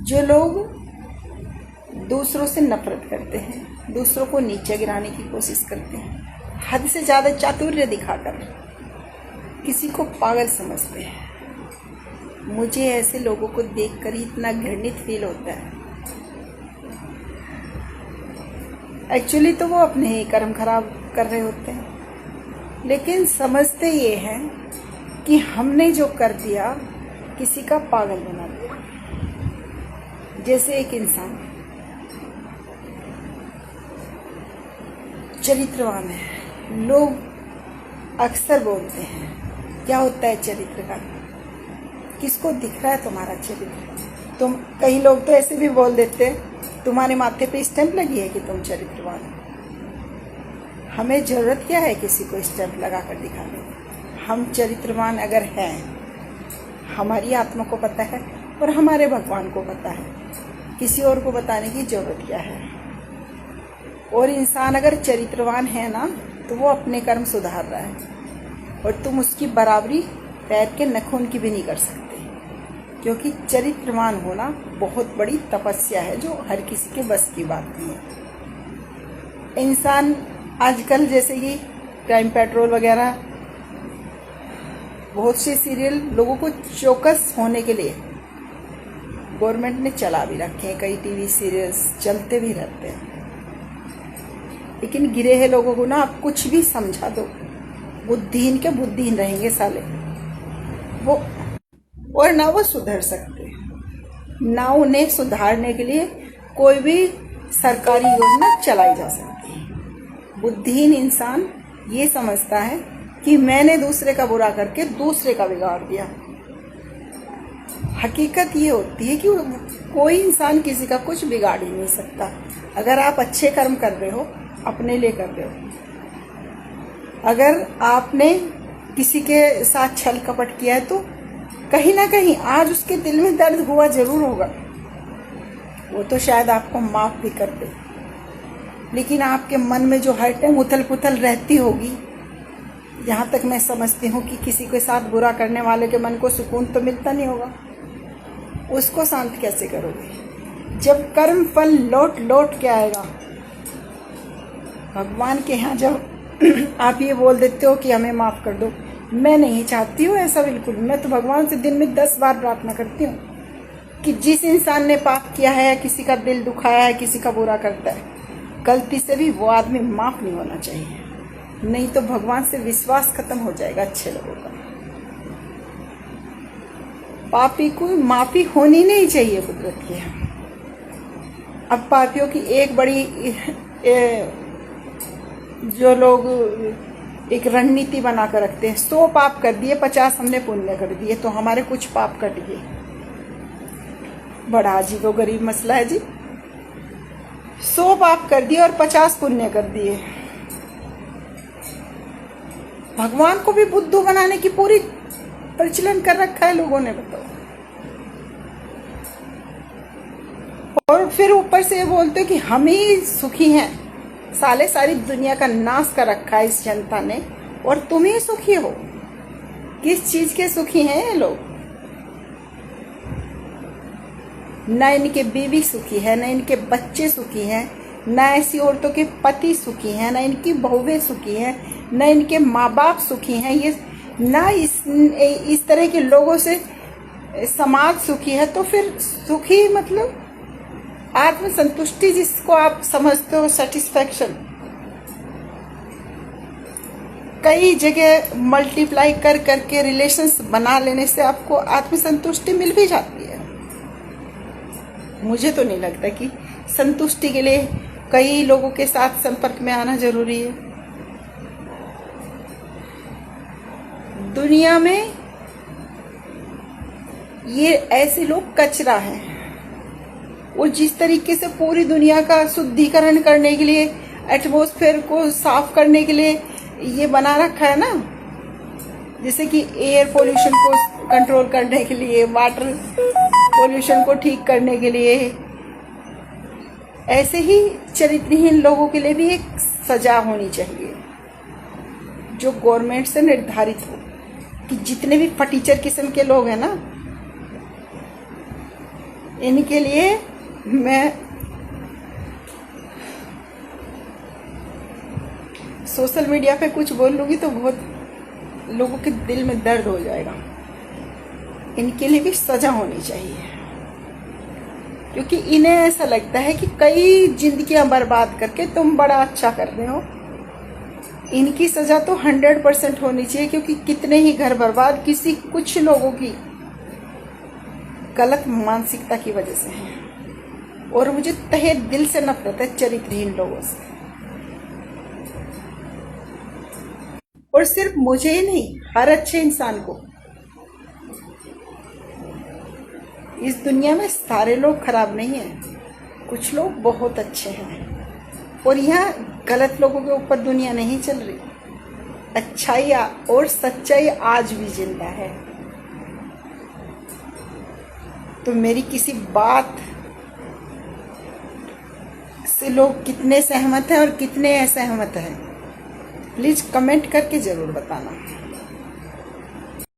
जो लोग दूसरों से नफरत करते हैं, दूसरों को नीचे गिराने की कोशिश करते हैं, हद से ज़्यादा चातुर्य दिखाकर किसी को पागल समझते हैं, मुझे ऐसे लोगों को देखकर ही इतना घृणित फील होता है। एक्चुअली तो वो अपने ही कर्म खराब कर रहे होते हैं, लेकिन समझते ये हैं कि हमने जो कर दिया किसी का पागल बना दिया। जैसे एक इंसान चरित्रवान है, लोग अक्सर बोलते हैं क्या होता है चरित्र का, किसको दिख रहा है तुम्हारा चरित्र। तुम कई लोग तो ऐसे भी बोल देते हैं तुम्हारे माथे पे स्टैंप लगी है कि तुम चरित्रवान हो। हमें ज़रूरत क्या है किसी को स्टैंप लगा कर दिखाने की। हम चरित्रवान अगर हैं, हमारी आत्मा को पता है और हमारे भगवान को पता है, किसी और को बताने की ज़रूरत क्या है। और इंसान अगर चरित्रवान है ना, तो वो अपने कर्म सुधार रहा है और तुम उसकी बराबरी पैर के नखून की भी नहीं कर सकते, क्योंकि चरित्रवान होना बहुत बड़ी तपस्या है जो हर किसी के बस की बात नहीं है। इंसान आजकल जैसे कि क्राइम पेट्रोल वगैरह बहुत से सीरियल लोगों को चौकस होने के लिए गवर्नमेंट ने चला भी रखे हैं, कई टीवी सीरियल्स चलते भी रहते हैं। लेकिन गिरे हैं लोगों को ना आप कुछ भी समझा दो, बुद्धिहीन के बुद्धिहीन रहेंगे साले वो, और ना वो सुधर सकते, ना उन्हें सुधारने के लिए कोई भी सरकारी योजना चलाई जा सकती है। बुद्धिहीन इंसान ये समझता है कि मैंने दूसरे का बुरा करके दूसरे का बिगाड़ दिया। हकीकत ये होती है कि कोई इंसान किसी का कुछ बिगाड़ ही नहीं सकता। अगर आप अच्छे कर्म कर रहे हो, अपने लिए कर रहे हो, अगर आपने किसी के साथ छल कपट किया है, तो कहीं ना कहीं आज उसके दिल में दर्द हुआ जरूर होगा, वो तो शायद आपको माफ भी कर दे, लेकिन आपके मन में जो हर टाइम उथल पुथल रहती होगी, यहाँ तक मैं समझती हूँ कि किसी के साथ बुरा करने वाले के मन को सुकून तो मिलता नहीं होगा, उसको शांत कैसे करोगे जब कर्म फल लौट लौट के आएगा। भगवान के यहाँ जब आप ये बोल देते हो कि हमें माफ़ कर दो, मैं नहीं चाहती हूँ ऐसा बिल्कुल। मैं तो भगवान से दिन में 10 बार प्रार्थना करती हूँ कि जिस इंसान ने पाप किया है, किसी का दिल दुखाया है, किसी का बुरा करता है, गलती से भी वो आदमी माफ़ नहीं होना चाहिए, नहीं तो भगवान से विश्वास खत्म हो जाएगा अच्छे लोगों का। पापी को माफ़ी होनी नहीं चाहिए कुदरत की। अब पापियों की एक बड़ी जो लोग एक रणनीति बना कर रखते हैं, 100 पाप कर दिए, 50 हमने पुण्य कर दिए, तो हमारे कुछ पाप कट गए। बड़ा अजीबो गरीब मसला है जी। 100 पाप कर दिए और 50 पुण्य कर दिए। भगवान को भी बुद्धू बनाने की पूरी प्रचलन कर रखा है लोगों ने, बताओ। और फिर ऊपर से बोलते हो कि हम ही सुखी हैं। साले सारी दुनिया का नाश कर रखा है इस जनता ने, और तुम ही सुखी हो। किस चीज के सुखी हैं ये लोग? ना इनके बीवी सुखी है, ना इनके बच्चे सुखी हैं, ना ऐसी औरतों के पति सुखी हैं, ना इनकी बहुएं सुखी हैं, ना इनके माँ बाप सुखी हैं। ये ना इस तरह के लोगों से समाज सुखी है। तो फिर सुखी मतलब आत्मसंतुष्टि, जिसको आप समझते हो सेटिस्फैक्शन, कई जगह मल्टीप्लाई कर करके रिलेशंस बना लेने से आपको आत्मसंतुष्टि मिल भी जाती है। मुझे तो नहीं लगता कि संतुष्टि के लिए कई लोगों के साथ संपर्क में आना जरूरी है। दुनिया में ये ऐसे लोग कचरा हैं। वो जिस तरीके से पूरी दुनिया का शुद्धिकरण करने के लिए, एटमॉस्फेयर को साफ करने के लिए ये बना रखा है ना, जैसे कि एयर पोल्यूशन को कंट्रोल करने के लिए, वाटर पोल्यूशन को ठीक करने के लिए, ऐसे ही चरित्रहीन लोगों के लिए भी एक सजा होनी चाहिए जो गवर्नमेंट से निर्धारित हो कि जितने भी फटीचर किस्म के लोग हैं ना, इनके लिए मैं सोशल मीडिया पे कुछ बोल लूँगी तो बहुत लोगों के दिल में दर्द हो जाएगा। इनके लिए भी सज़ा होनी चाहिए, क्योंकि इन्हें ऐसा लगता है कि कई जिंदगियां बर्बाद करके तुम बड़ा अच्छा कर रहे हो। इनकी सज़ा तो 100% होनी चाहिए, क्योंकि कितने ही घर बर्बाद कुछ लोगों की गलत मानसिकता की वजह से हैं। और मुझे तहे दिल से नफरत है चरित्रहीन लोगों से। और सिर्फ मुझे ही नहीं, हर अच्छे इंसान को। इस दुनिया में सारे लोग खराब नहीं हैं, कुछ लोग बहुत अच्छे हैं। और यहाँ गलत लोगों के ऊपर दुनिया नहीं चल रही। अच्छाई और सच्चाई आज भी जिंदा है। तो मेरी किसी बात से लोग कितने सहमत हैं और कितने असहमत हैं, प्लीज़ कमेंट करके ज़रूर बताना।